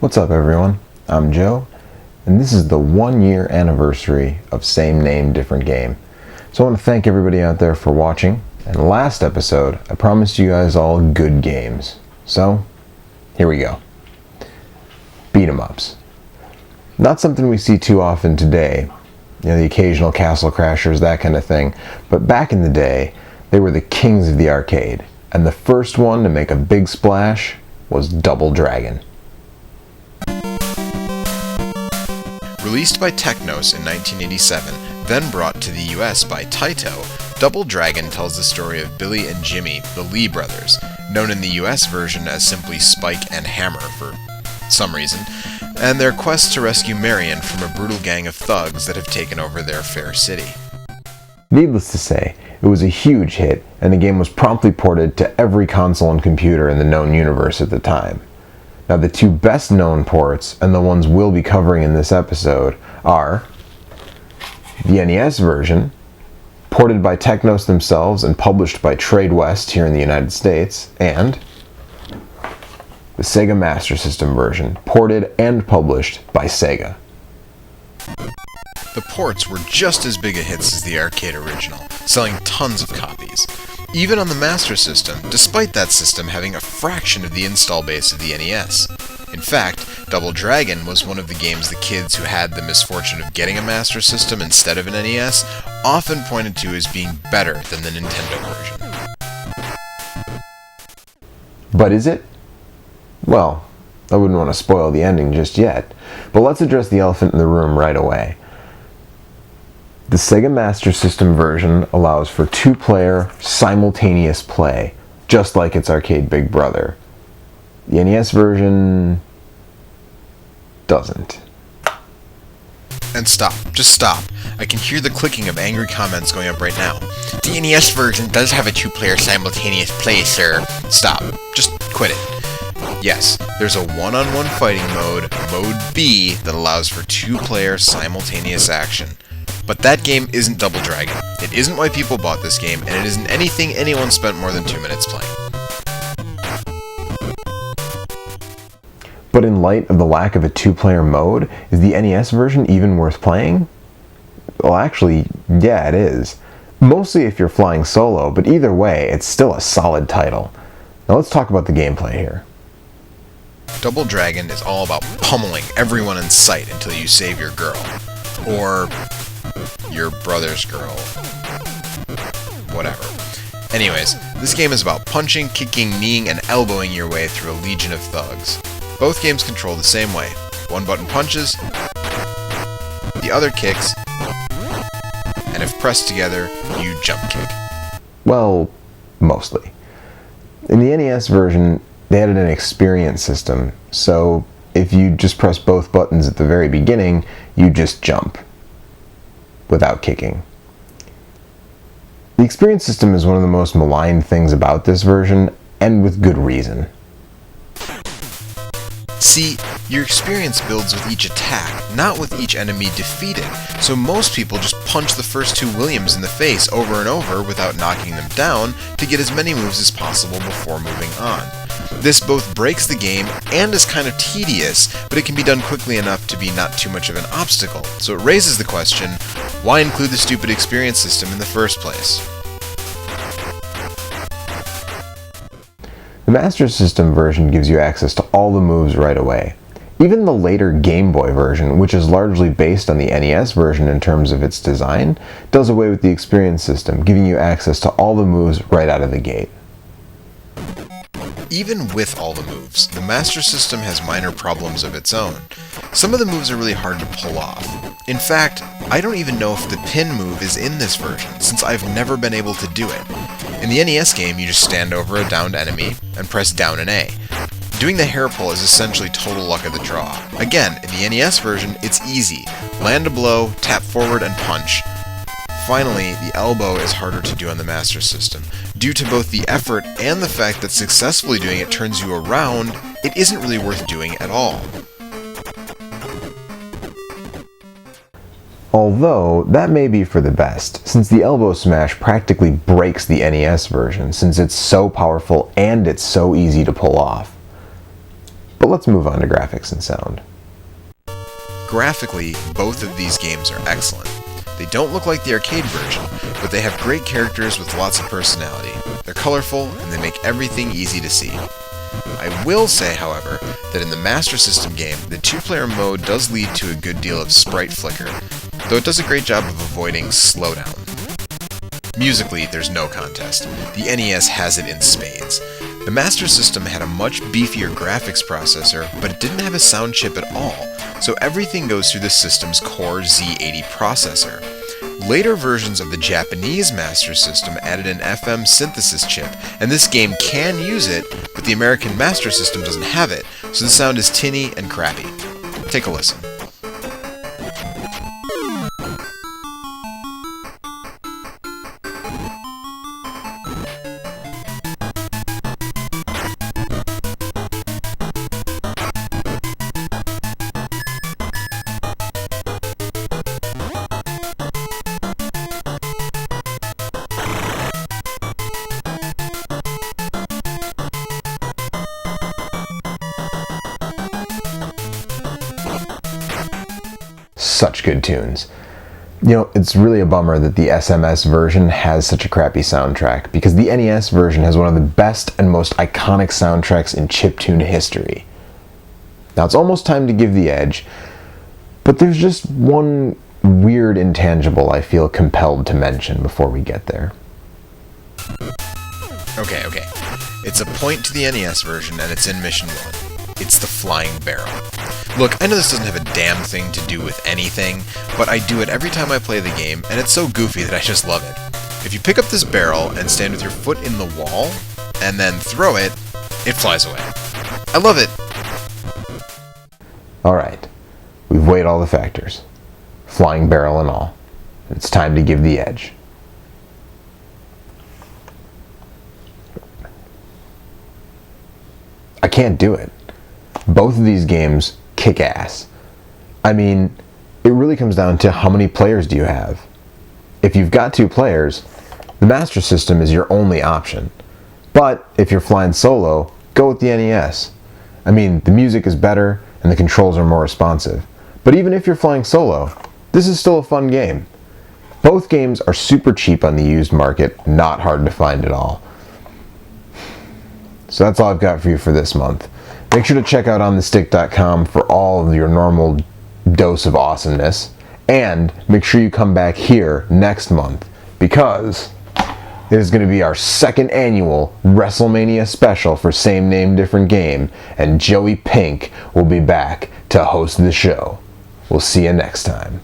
What's up everyone? I'm Joe, and this is the 1-year anniversary of Same Name, Different Game. So I want to thank everybody out there for watching, and last episode I promised you guys all good games. So, here we go. Beat 'em ups. Not something we see too often today, the occasional Castle Crashers, that kind of thing, but back in the day, they were the kings of the arcade, and the first one to make a big splash was Double Dragon. Released by Technos in 1987, then brought to the US by Taito, Double Dragon tells the story of Billy and Jimmy, the Lee brothers, known in the US version as simply Spike and Hammer for some reason, and their quest to rescue Marion from a brutal gang of thugs that have taken over their fair city. Needless to say, it was a huge hit, and the game was promptly ported to every console and computer in the known universe at the time. Now, the two best known ports, and the ones we'll be covering in this episode, are the NES version, ported by Technos themselves and published by Trade West here in the United States, and the Sega Master System version, ported and published by Sega. The ports were just as big a hits as the arcade original, selling tons of copies. Even on the Master System, despite that system having a fraction of the install base of the NES. In fact, Double Dragon was one of the games the kids who had the misfortune of getting a Master System instead of an NES often pointed to as being better than the Nintendo version. But is it? Well, I wouldn't want to spoil the ending just yet, but let's address the elephant in the room right away. The Sega Master System version allows for 2-player simultaneous play, just like its arcade big brother. The NES version doesn't. And stop. Just stop. I can hear the clicking of angry comments going up right now. The NES version does have a 2-player simultaneous play, sir. Stop. Just quit it. Yes, there's a one-on-one fighting mode, Mode B, that allows for 2-player simultaneous action. But that game isn't Double Dragon. It isn't why people bought this game, and it isn't anything anyone spent more than 2 minutes playing. But in light of the lack of a 2-player mode, is the NES version even worth playing? Well, actually, yeah, it is. Mostly if you're flying solo, but either way, it's still a solid title. Now let's talk about the gameplay here. Double Dragon is all about pummeling everyone in sight until you save your girl. Or your brother's girl. Whatever. Anyways, this game is about punching, kicking, kneeing, and elbowing your way through a legion of thugs. Both games control the same way. One button punches, the other kicks, and if pressed together, you jump kick. Well, mostly. In the NES version, they added an experience system, so if you just press both buttons at the very beginning, you just jump without kicking. The experience system is one of the most maligned things about this version, and with good reason. See, your experience builds with each attack, not with each enemy defeated, so most people just punch the first two Williams in the face over and over without knocking them down to get as many moves as possible before moving on. This both breaks the game and is kind of tedious, but it can be done quickly enough to be not too much of an obstacle, so it raises the question, why include the stupid experience system in the first place? The Master System version gives you access to all the moves right away. Even the later Game Boy version, which is largely based on the NES version in terms of its design, does away with the experience system, giving you access to all the moves right out of the gate. Even with all the moves, the Master System has minor problems of its own. Some of the moves are really hard to pull off. In fact, I don't even know if the pin move is in this version, since I've never been able to do it. In the NES game, you just stand over a downed enemy and press down and A. Doing the hair pull is essentially total luck of the draw. Again, in the NES version, it's easy. Land a blow, tap forward, and punch. Finally, the elbow is harder to do on the Master System. Due to both the effort and the fact that successfully doing it turns you around, it isn't really worth doing at all. Although, that may be for the best, since the elbow smash practically breaks the NES version, since it's so powerful and it's so easy to pull off. But let's move on to graphics and sound. Graphically, both of these games are excellent. They don't look like the arcade version, but they have great characters with lots of personality. They're colorful, and they make everything easy to see. I will say, however, that in the Master System game, the two-player mode does lead to a good deal of sprite flicker, though it does a great job of avoiding slowdown. Musically, there's no contest. The NES has it in spades. The Master System had a much beefier graphics processor, but it didn't have a sound chip at all, so everything goes through the system's Core Z80 processor. Later versions of the Japanese Master System added an FM synthesis chip, and this game can use it, but the American Master System doesn't have it, so the sound is tinny and crappy. Take a listen. Such good tunes. You know, it's really a bummer that the SMS version has such a crappy soundtrack, because the NES version has one of the best and most iconic soundtracks in chiptune history. Now, it's almost time to give the edge, but there's just one weird intangible I feel compelled to mention before we get there. Okay. It's a point to the NES version, and it's in Mission 1. It's the flying barrel. Look, I know this doesn't have a damn thing to do with anything, but I do it every time I play the game, and it's so goofy that I just love it. If you pick up this barrel and stand with your foot in the wall, and then throw it, it flies away. I love it! Alright, we've weighed all the factors. Flying barrel and all. It's time to give the edge. I can't do it. Both of these games kick ass. I mean, it really comes down to how many players do you have. If you've got 2 players, the Master System is your only option. But if you're flying solo, go with the NES. I mean, the music is better and the controls are more responsive. But even if you're flying solo, this is still a fun game. Both games are super cheap on the used market, not hard to find at all. So that's all I've got for you for this month. Make sure to check out onthestick.com for all of your normal dose of awesomeness. And make sure you come back here next month, because it is going to be our 2nd annual WrestleMania special for Same Name Different Game, and Joey Pink will be back to host the show. We'll see you next time.